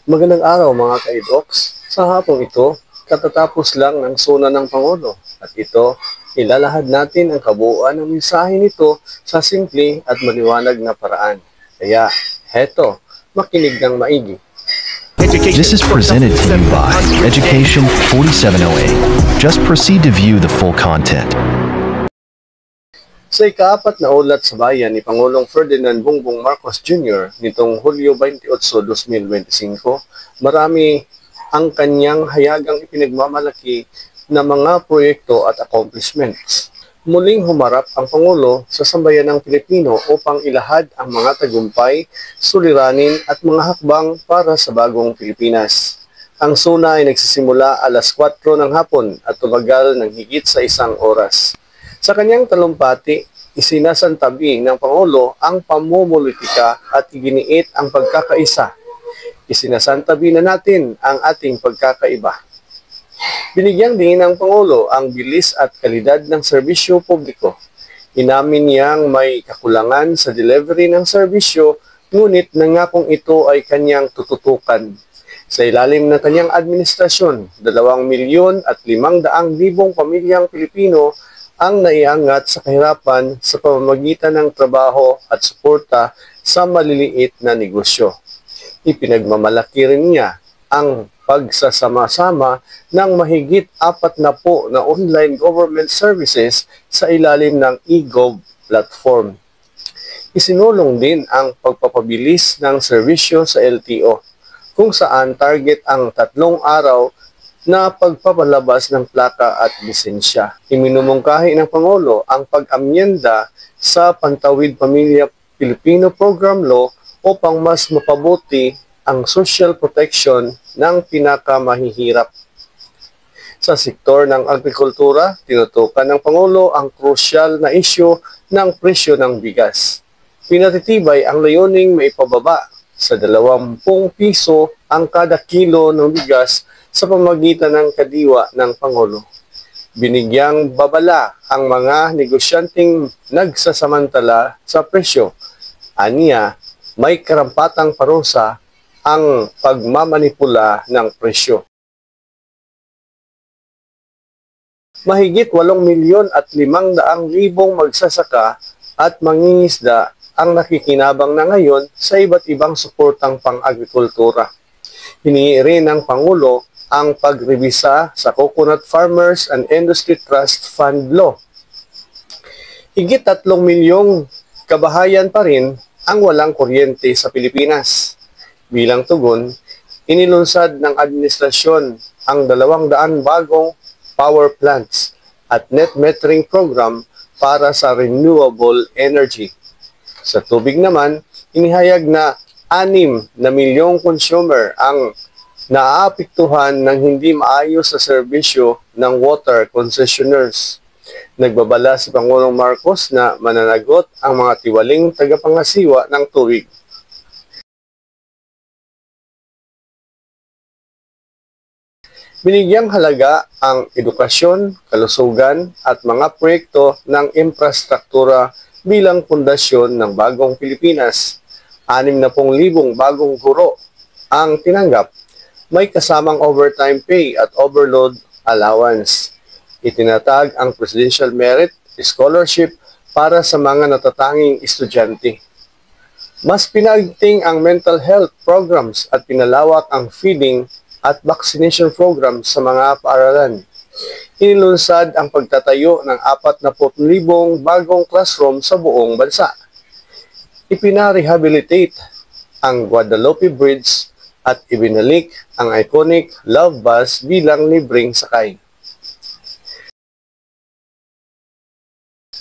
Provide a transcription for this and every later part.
Magandang araw mga ka-idoks. Sa hapong ito, katatapos lang ng suna ng Pangulo at ito, ilalahad natin ang kabuuan ng mensahe nito sa simple at maliwanag na paraan. Kaya, heto, makinig ng maigi. This is presented to you by Education 4708. Just proceed to view the full content. Sa ika-4 na ulat sa bayan ni Pangulong Ferdinand Bongbong Marcos Jr. nitong Hulyo 28, 2025, marami ang kanyang hayagang ipinagmamalaki na mga proyekto at accomplishments. Muling humarap ang Pangulo sa sambayanang Pilipino upang ilahad ang mga tagumpay, suliranin at mga hakbang para sa bagong Pilipinas. Ang suna ay nagsisimula alas 4 ng hapon at tumagal ng higit sa 1 oras. Sa kanyang talumpati, isinasantabi ng Pangulo ang pamumulitika at iginiit ang pagkakaisa. Isinasantabi na natin ang ating pagkakaiba. Binigyang din ng Pangulo ang bilis at kalidad ng serbisyo publiko. Inamin niyang may kakulangan sa delivery ng serbisyo, ngunit nangakong ito ay kanyang tututukan. Sa ilalim ng kanyang administrasyon, 2,500,000 pamilyang Pilipino ang naiangat sa kahirapan sa pamamagitan ng trabaho at suporta sa maliliit na negosyo. Ipinagmamalaki rin niya ang pagsasama-sama ng mahigit 40 na online government services sa ilalim ng eGov platform. Isinulong din ang pagpapabilis ng serbisyo sa LTO, kung saan target ang 3 araw na pagpapalabas ng plaka at lisensya. Iminumungkahi ng Pangulo ang pag-amyenda sa Pantawid Pamilya Pilipino Program Law upang mas mapabuti ang social protection ng pinakamahihirap. Sa sektor ng agrikultura, tinutukan ng Pangulo ang krusyal na isyu ng presyo ng bigas. Pinatitibay ang layuning maipababa sa 20 piso ang kada kilo ng bigas sa pamamagitan ng kadiwa ng Pangulo. Binigyang babala ang mga negosyanteng nagsasamantala sa presyo. Aniya, may karampatang parusa ang pagmamanipula ng presyo. Mahigit 8,500,000 magsasaka at mangingisda ang nakikinabang na ngayon sa iba't ibang suportang pang-agrikultura. Hiningi rin ng Pangulo ang pagrebisa sa Coconut Farmers and Industry Trust Fund Law. Higit 3,000,000 kabahayan pa rin ang walang kuryente sa Pilipinas. Bilang tugon, inilunsad ng administrasyon ang 200 bagong power plants at net metering program para sa renewable energy. Sa tubig naman, inihayag na 6 na milyong consumer ang naaapektuhan ng hindi maayos sa serbisyo ng water concessionaires. Nagbabala si Pangulong Marcos na mananagot ang mga tiwaling tagapangasiwa ng tubig. Binigyang halaga ang edukasyon, kalusugan at mga proyekto ng infrastruktura bilang pundasyon ng bagong Pilipinas. 60,000 bagong guro ang tinanggap. May kasamang overtime pay at overload allowance. Itinatag ang Presidential Merit Scholarship para sa mga natatanging estudyante. Mas pinagting ang mental health programs at pinalawak ang feeding at vaccination programs sa mga paaralan. Inilunsad ang pagtatayo ng 40,000 bagong classroom sa buong bansa. Ipinarehabilitate ang Guadalupe Bridge at ibinalik ang iconic Love Bus bilang libreng sakay.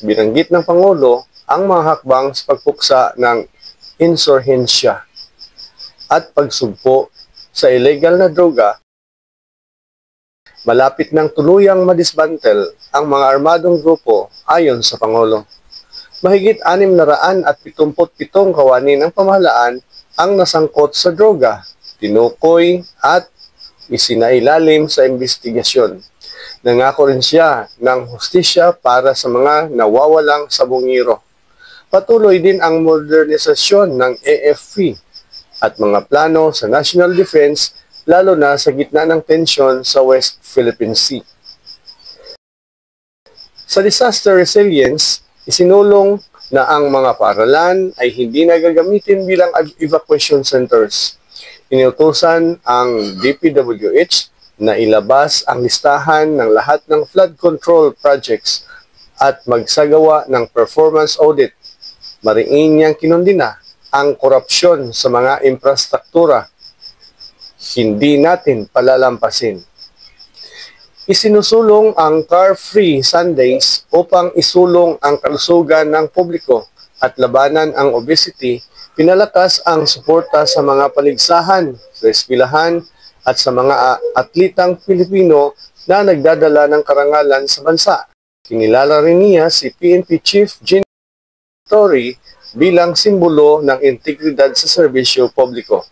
Binanggit ng Pangulo ang mga hakbang sa pagpuksa ng insurhensya at pagsugpo sa illegal na droga. Malapit ng tuluyang madisbantel ang mga armadong grupo ayon sa Pangulo. Mahigit 677 kawani ng pamahalaan ang nasangkot sa droga, tinukoy at isinailalim sa investigasyon. Nangako rin siya ng hustisya para sa mga nawawalang sabungiro. Patuloy din ang modernisasyon ng AFP at mga plano sa national defense lalo na sa gitna ng tensyon sa West Philippine Sea. Sa disaster resilience, isinulong na ang mga paaralan ay hindi na gagamitin bilang evacuation centers. Inutusan ang DPWH na ilabas ang listahan ng lahat ng flood control projects at magsagawa ng performance audit. Mariin niyang kinundina ang korupsyon sa mga infrastruktura. Hindi natin palalampasin. Isinusulong ang car-free Sundays upang isulong ang kalusugan ng publiko at labanan ang obesity. Pinalakas ang suporta sa mga paligsahan, sa eskwelahan at sa mga atlitang Pilipino na nagdadala ng karangalan sa bansa. Kinilala rin niya si PNP Chief Gen. Tory bilang simbolo ng integridad sa serbisyo publiko.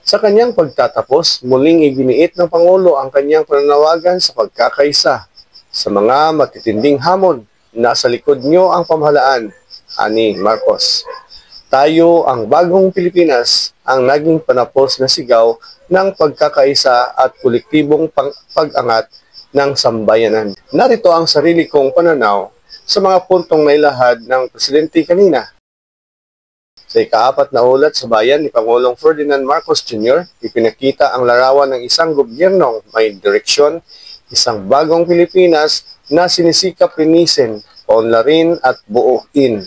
Sa kanyang pagtatapos, muling iginiit ng Pangulo ang kanyang pananawagan sa pagkakaisa sa mga matitinding hamon. Nasa likod niyo ang pamahalaan, ani Marcos. Tayo ang bagong Pilipinas, ang naging panapos na sigaw ng pagkakaisa at kolektibong pag-angat ng sambayanan. Narito ang sarili kong pananaw sa mga puntong nailahad ng Presidente kanina. Sa ika-4 na ulat sa bayan ni Pangulong Ferdinand Marcos Jr., ipinakita ang larawan ng isang gobyernong may direksyon, isang bagong Pilipinas na sinisikap linisin, paunlarin at buuin.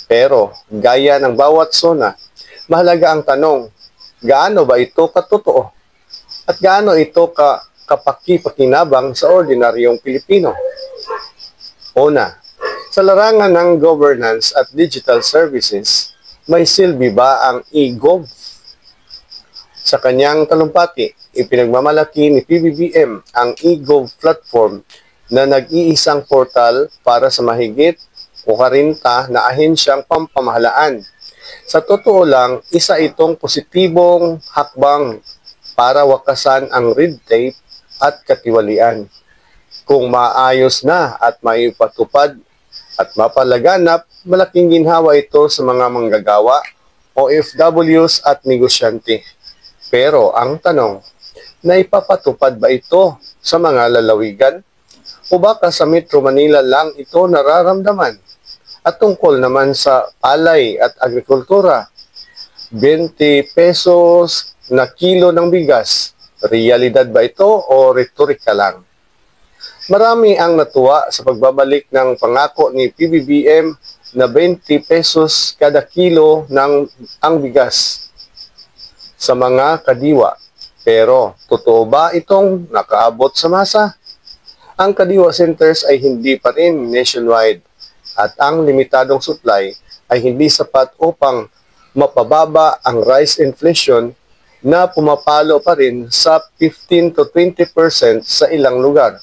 Pero, gaya ng bawat zona, mahalaga ang tanong, gaano ba ito katotoo? At gaano ito kapaki-pakinabang sa ordinaryong Pilipino? Una, sa larangan ng governance at digital services, may silbi ba ang e-gov? Sa kanyang talumpati, ipinagmamalaki ni PBBM ang e-gov platform na nag-iisang portal para sa mahigit 40 na ahensyang pampamahalaan. Sa totoo lang, isa itong positibong hakbang para wakasan ang red tape at katiwalian. Kung maayos na at maipatupad at mapalaganap, malaking ginhawa ito sa mga manggagawa, OFWs at negosyante. Pero ang tanong, naipapatupad ba ito sa mga lalawigan? O baka sa Metro Manila lang ito nararamdaman? At tungkol naman sa palay at agrikultura, 20 pesos na kilo ng bigas, realidad ba ito o retorika lang? Marami ang natuwa sa pagbabalik ng pangako ni PBBM na 20 pesos kada kilo ng ang bigas sa mga kadiwa. Pero totoo ba itong nakaabot sa masa? Ang kadiwa centers ay hindi pa rin nationwide at ang limitadong supply ay hindi sapat upang mapababa ang rice inflation na pumapalo pa rin sa 15 to 20% sa ilang lugar.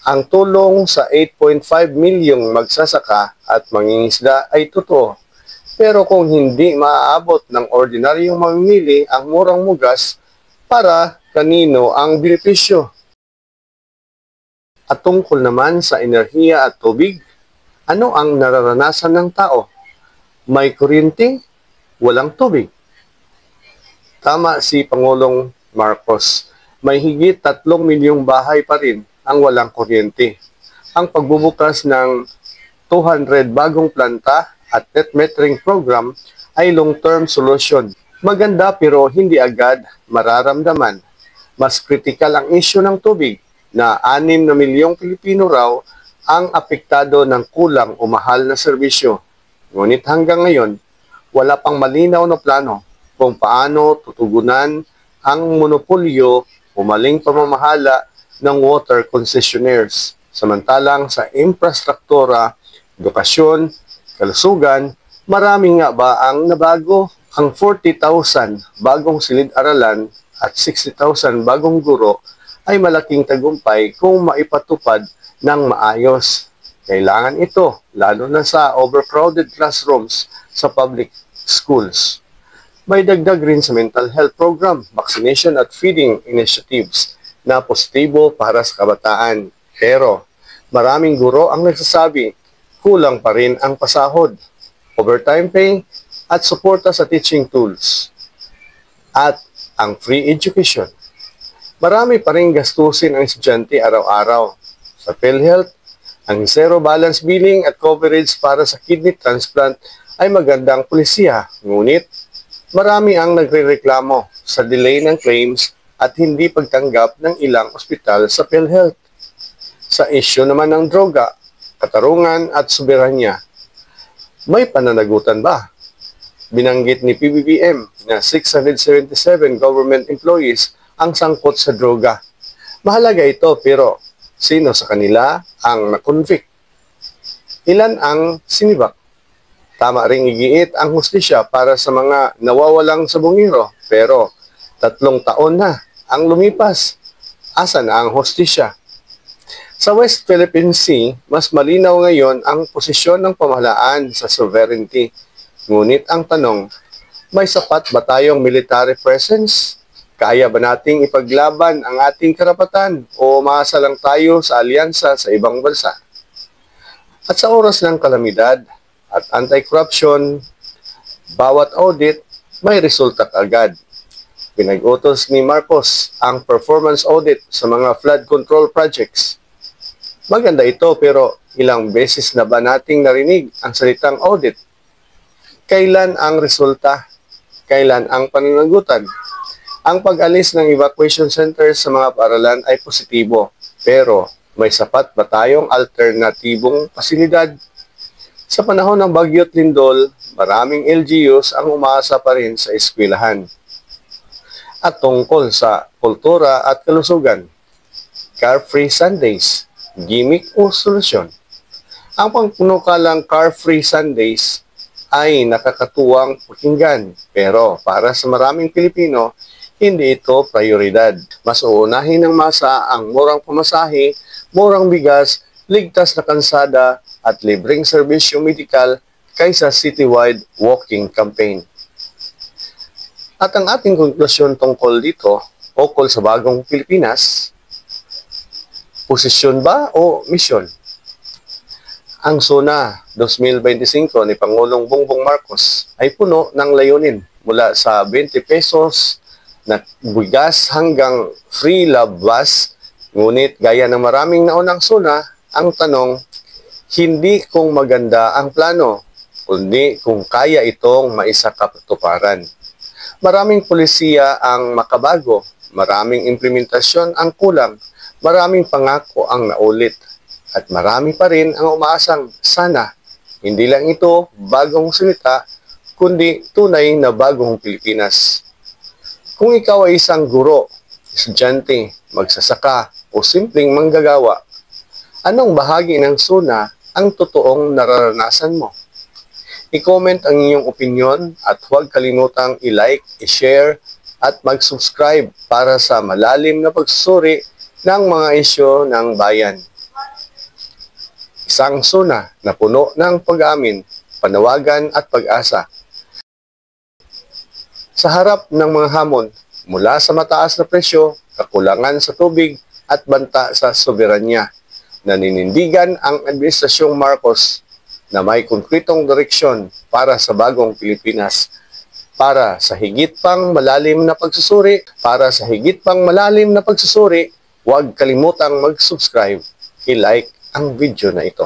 Ang tulong sa 8.5 milyong magsasaka at mangingisda ay totoo. Pero kung hindi maaabot ng ordinaryong mamimili ang murang mugas, para kanino ang benepisyo? At tungkol naman sa enerhiya at tubig, ano ang nararanasan ng tao? May kuryente, walang tubig. Tama si Pangulong Marcos, may higit 3 milyong bahay pa rin ang walang kuryente. Ang pagbubukas ng 200 bagong planta at net metering program ay long-term solution. Maganda pero hindi agad mararamdaman. Mas kritikal ang isyu ng tubig na 6 na milyong Pilipino raw ang apektado ng kulang o mahal na serbisyo. Ngunit hanggang ngayon, wala pang malinaw na plano kung paano tutugunan ang monopolyo o maling pamamahala ng water concessionaires. Samantalang sa infrastruktura, edukasyon, kalusugan, marami nga ba ang nabago? Ang 40,000 bagong silid-aralan at 60,000 bagong guro ay malaking tagumpay kung maipatupad ng maayos. Kailangan ito, lalo na sa overcrowded classrooms sa public schools. May dagdag rin sa mental health program, vaccination at feeding initiatives na positibo para sa kabataan. Pero maraming guro ang nagsasabi, kulang pa rin ang pasahod. overtime pay, at suporta sa teaching tools, at ang free education. Marami pa rin gastusin ang estudyante araw-araw. Sa PhilHealth, ang zero balance billing at coverage para sa kidney transplant ay magandang pulisiya, ngunit marami ang nagrereklamo sa delay ng claims at hindi pagtanggap ng ilang ospital sa PhilHealth. Sa isyu naman ng droga, katarungan at soberanya, may pananagutan ba? Binanggit ni PBBM na 677 government employees ang sangkot sa droga. Mahalaga ito pero sino sa kanila ang na-convict? Ilan ang sinibak? Tama ring igiit ang hustisya para sa mga nawawalang sabongero pero 3 taon na ang lumipas. Asa na ang hustisya? Sa West Philippine Sea, mas malinaw ngayon ang posisyon ng pamahalaan sa sovereignty. Ngunit ang tanong, may sapat ba tayong military presence? Kaya ba nating ipaglaban ang ating karapatan o umaasa lang tayo sa alyansa sa ibang bansa? At sa oras ng kalamidad at anti-corruption, bawat audit may resulta agad. Pinag-utos ni Marcos ang performance audit sa mga flood control projects. Maganda ito pero ilang beses na ba nating narinig ang salitang audit? Kailan ang resulta? Kailan ang pananagutan? Ang pag-alis ng evacuation centers sa mga paaralan ay positibo, pero may sapat ba tayong alternatibong pasilidad? Sa panahon ng Bagyo't Lindol, maraming LGUs ang umaasa pa rin sa eskwelahan. At tungkol sa kultura at kalusugan, car-free Sundays, gimmick o solusyon? Ang pangpunukalang car-free Sundays ay nakakatuwang pakinggan, pero para sa maraming Pilipino, hindi ito prioridad. Mas uunahin ng masa ang murang pamasahe, murang bigas, ligtas na kansada at libreng serbisyo medikal kaysa citywide walking campaign. At ang ating konklusyon tungkol dito, ukol sa bagong Pilipinas, posisyon ba o misyon? Ang SONA 2025 ni Pangulong Bongbong Marcos ay puno ng layunin mula sa 20 pesos na bigas hanggang free love bus. Ngunit gaya ng maraming naunang SONA, ang tanong, hindi kung maganda ang plano, kundi kung kaya itong maisakatuparan. Maraming polisiya ang makabago, maraming implementasyon ang kulang, maraming pangako ang naulit. At marami pa rin ang umaasang sana, hindi lang ito bagong salita, kundi tunay na bagong Pilipinas. Kung ikaw ay isang guro, estudyante, magsasaka, o simpleng manggagawa, anong bahagi ng SONA ang totoong nararanasan mo? I-comment ang iyong opinion at huwag kalimutang i-like, i-share, at mag-subscribe para sa malalim na pagsusuri ng mga isyu ng bayan. Isang SONA na puno ng pag-amin, panawagan at pag-asa. Sa harap ng mga hamon, mula sa mataas na presyo, kakulangan sa tubig at banta sa soberanya, naninindigan ang Administrasyong Marcos na may konkretong direksyon para sa bagong Pilipinas. Para sa higit pang malalim na pagsusuri, huwag kalimutang mag-subscribe, i-like ang video na ito.